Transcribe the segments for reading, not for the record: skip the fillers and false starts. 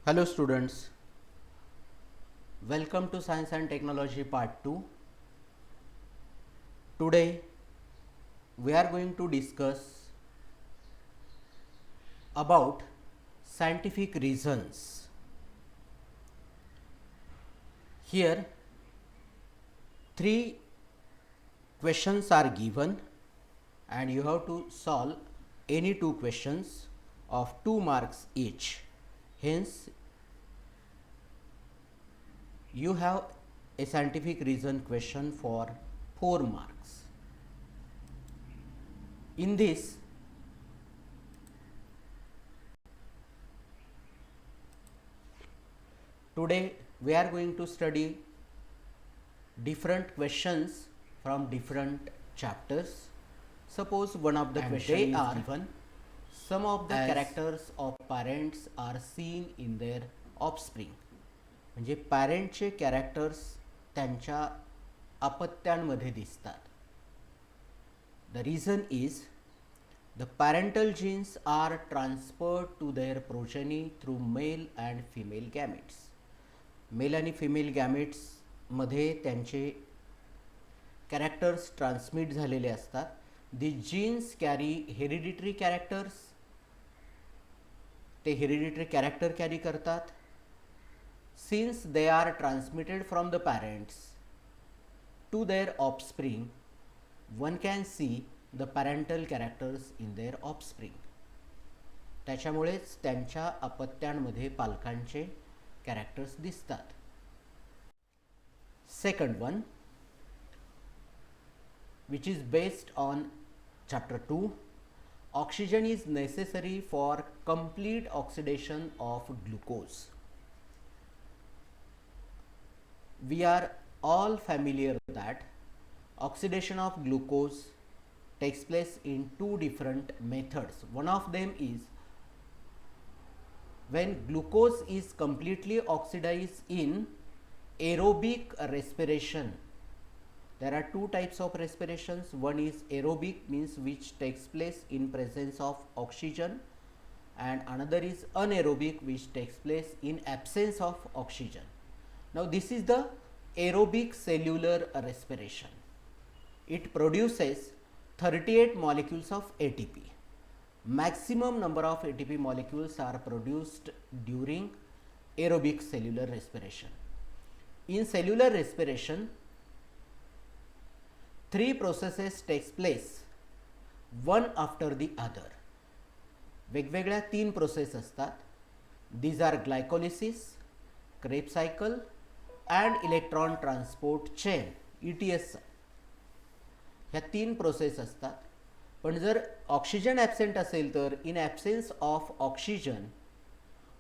Hello students, welcome to Science and Technology Part 2. Today we are going to discuss about scientific reasons. Here 3 questions are given and you have to solve any 2 questions of 2 marks each. Hence you have a scientific reason question for 4 marks. In this, today we are going to study different questions from different chapters. Suppose one of the questions is given, some of the characters of parents are seen in their offspring. म्हणजे पॅरेंटचे characters त्यांच्या अपत्यांमध्ये दिसतात. The reason is the parental genes are transferred to their progeny through male and female gametes. Male आणि female गॅमेट्समध्ये त्यांचे characters transmit झालेले असतात. The genes carry hereditary characters, ते हेरिडिटरी कॅरेक्टर कॅरी करतात. Since they are transmitted from the parents to their offspring, one can see the parental characters in their offspring. त्याच्यामुळेच त्यांच्या अपत्यांमध्ये पालकांचे कॅरेक्टर्स दिसतात. Second one, which is based on chapter 2, oxygen is necessary for complete oxidation of glucose. We are all familiar that oxidation of glucose takes place in 2 different methods. One of them is when glucose is completely oxidized in aerobic respiration. There are 2 types of respirations. One is aerobic, means which takes place in presence of oxygen, and another is anaerobic, which takes place in absence of oxygen. Now this is the aerobic cellular respiration. It produces 38 molecules of ATP. Maximum number of ATP molecules are produced during aerobic cellular respiration. In cellular respiration, 3 processes takes place one after the other. वेगवेगळ्या 3 process असतात. These are glycolysis, Krebs cycle and electron transport chain, ETS. ह्या 3 process असतात. पण जर oxygen absent असेल तर in absence of oxygen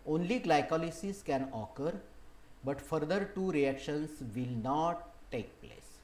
only glycolysis can occur, but further 2 reactions will not take place.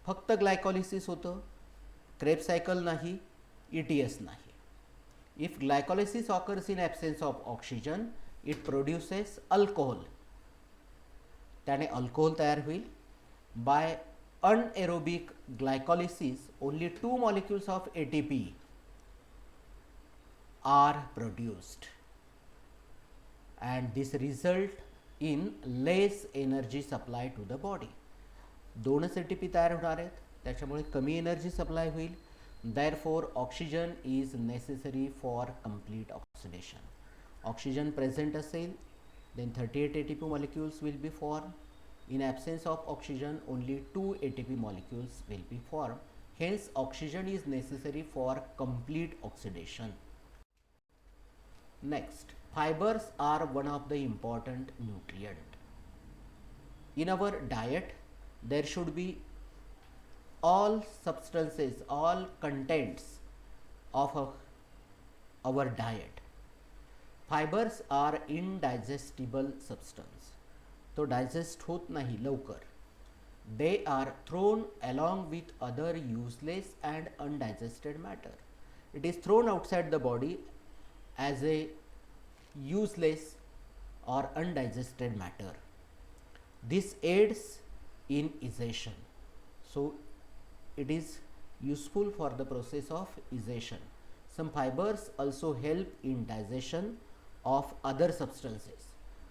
फक्त glycolysis होतं, क्रेब्स सायकल नाही, ETS नाही. If glycolysis occurs in absence of oxygen, it produces alcohol. त्याने alcohol तयार होईल. By anaerobic glycolysis only 2 molecules of ATP are produced and this result in less energy supply to the body. 2च ATP तयार होणार आहेत, त्याच्यामुळे कमी energy supply होईल. Therefore oxygen is necessary for complete oxidation. Oxygen present असेल, then 38 ATP molecules will be formed. In absence of oxygen, only 2 ATP molecules will be formed. Hence, oxygen is necessary for complete oxidation. Next, fibers are one of the important nutrient. In our diet, there should be all substances, all contents of our diet. Fibres are indigestible substance. तो digest होत नाही लवकर. They are thrown along with other useless and undigested matter. It is thrown outside the body as a useless or undigested matter. This aids in digestion. So it is useful for the process of digestion. Some fibers also help in digestion of other substances.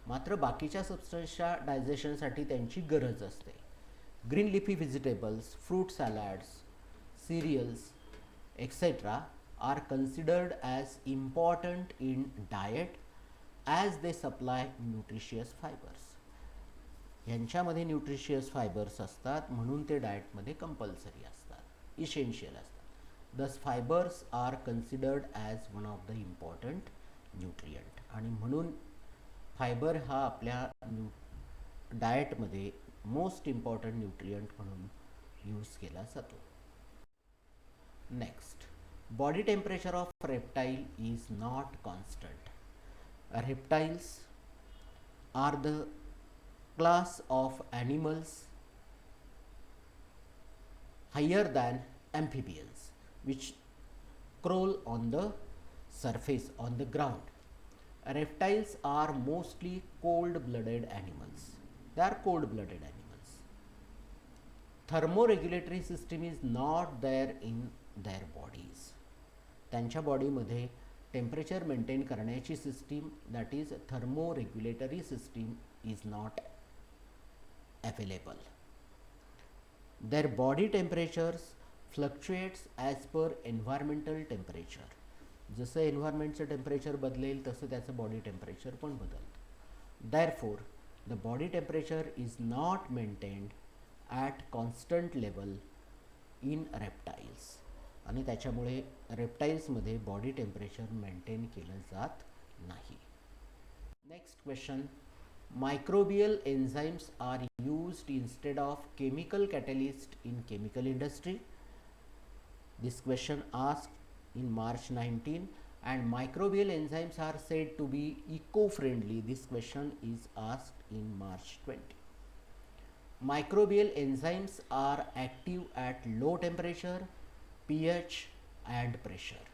मात्र बाकीच्या सबस्टन्सच्या डायजेशनसाठी त्यांची गरज असते. Green leafy vegetables, fruit salads, cereals etcetera are considered as important in diet as they supply nutritious fibres. ह्यांच्यामध्ये nutritious fibres असतात म्हणून ते डाएटमध्ये कंपल्सरी असतात, इसेन्शियल असतात. Thus fibres are considered as one of the important nutrient. आणि म्हणून fibre हा आपल्या डाएटमध्ये मोस्ट इम्पॉर्टंट न्यूट्रियंट म्हणून यूज केला जातो. Next, body temperature of reptile is not constant. Reptiles are the class of animals higher than amphibians which crawl on the surface on the ground. Reptiles are mostly cold-blooded animals. They are cold-blooded animals. Thermoregulatory system is not there in their bodies. त्यांच्या बॉडीमध्ये temperature maintain करण्याची system, that is thermoregulatory system, is not available. Their body temperatures fluctuates as per environmental temperature. जसं एन्व्हायरमेंटचं temperature बदलेल तसं त्याचं body temperature पण बदलतं. Therefore the body temperature is not maintained at constant level in reptiles. आणि त्याच्यामुळे रेप्टाइल्समध्ये बॉडी टेम्परेचर मेंटेन केलं जात नाही. Next question, microbial enzymes are used instead of chemical catalyst in chemical industry. This question asked in March 19 and microbial enzymes are said to be eco-friendly. This question is asked in March 20. Microbial enzymes are active at low temperature, pH and pressure.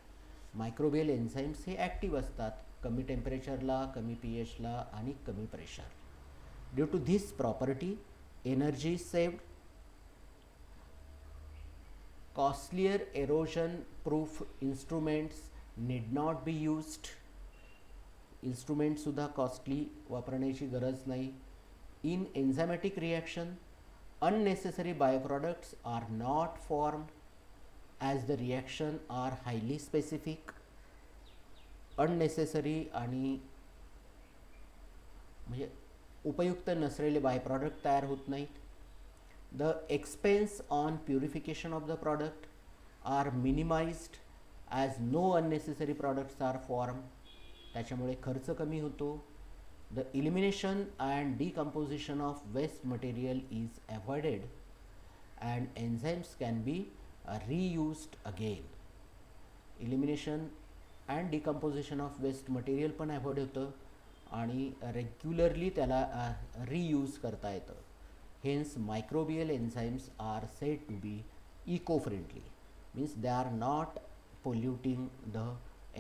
Microbial enzymes हे active असतात कमी टेम्परेचरला, कमी pHला आणि कमी pressure. Due to this property energy saved, costlier erosion proof instruments need not be used. इन्स्ट्रुमेंटसुद्धा costly वापरण्याची गरज नाही. In enzymatic reaction unnecessary byproducts are not formed as the reaction are highly specific. unnecessary आणि म्हणजे उपयुक्त नसलेले by-product तयार होत नाहीत. The expense on purification of the product are minimised as no unnecessary products are form. त्याच्यामुळे खर्च कमी होतो. The elimination and decomposition of waste material is avoided and enzymes can be reused again. Elimination and decomposition of waste material पण avoid होतं आणि regularly त्याला reuse करता येतं. Hence microbial enzymes are said to be eco-friendly, means they are not polluting the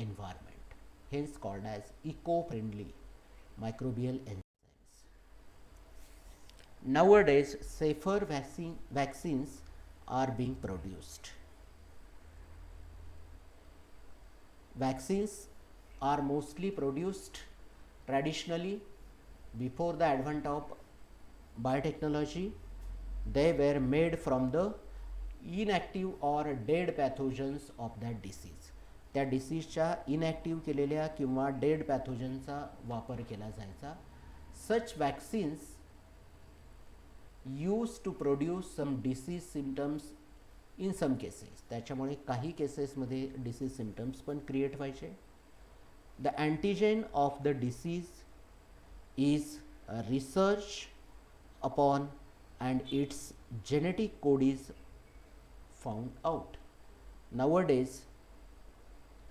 environment, hence called as eco-friendly microbial enzymes. Nowadays, safer vaccines are being produced. Vaccines are mostly produced traditionally before the advent of biotechnology. They were made from the inactive or dead pathogens of that disease. त्या डिसीजच्या inactive केलेल्या किंवा dead पॅथोजनचा वापर केला जायचा. Such vaccines use to produce some disease symptoms in some cases. त्याच्यामुळे काही केसेसमध्ये disease symptoms पण क्रिएट व्हायचे. The antigen of the disease is research upon and its genetic code is found out. Nowadays,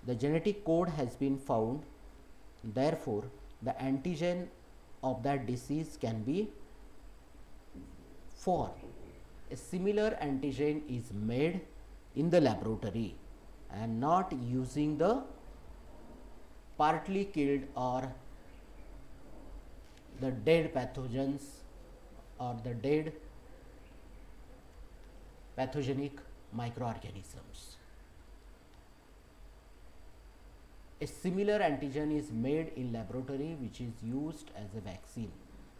the genetic code has been found, therefore the antigen of that disease can be formed. A similar antigen is made in the laboratory and not using the partly killed or the dead pathogens or the dead pathogenic microorganisms. A similar antigen is made in laboratory which is used as a vaccine.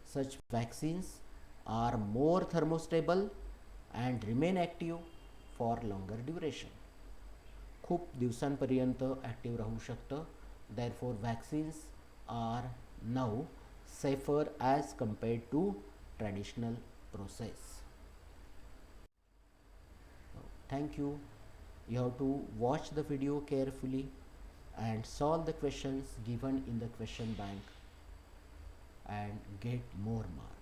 Such vaccines are more thermostable and remain active for longer duration. खूप दिवसांपर्यंत active राहू शकतं. Therefore vaccines are now safer as compared to traditional process. Thank you. You have to watch the video carefully and solve the questions given in the question bank and get more marks.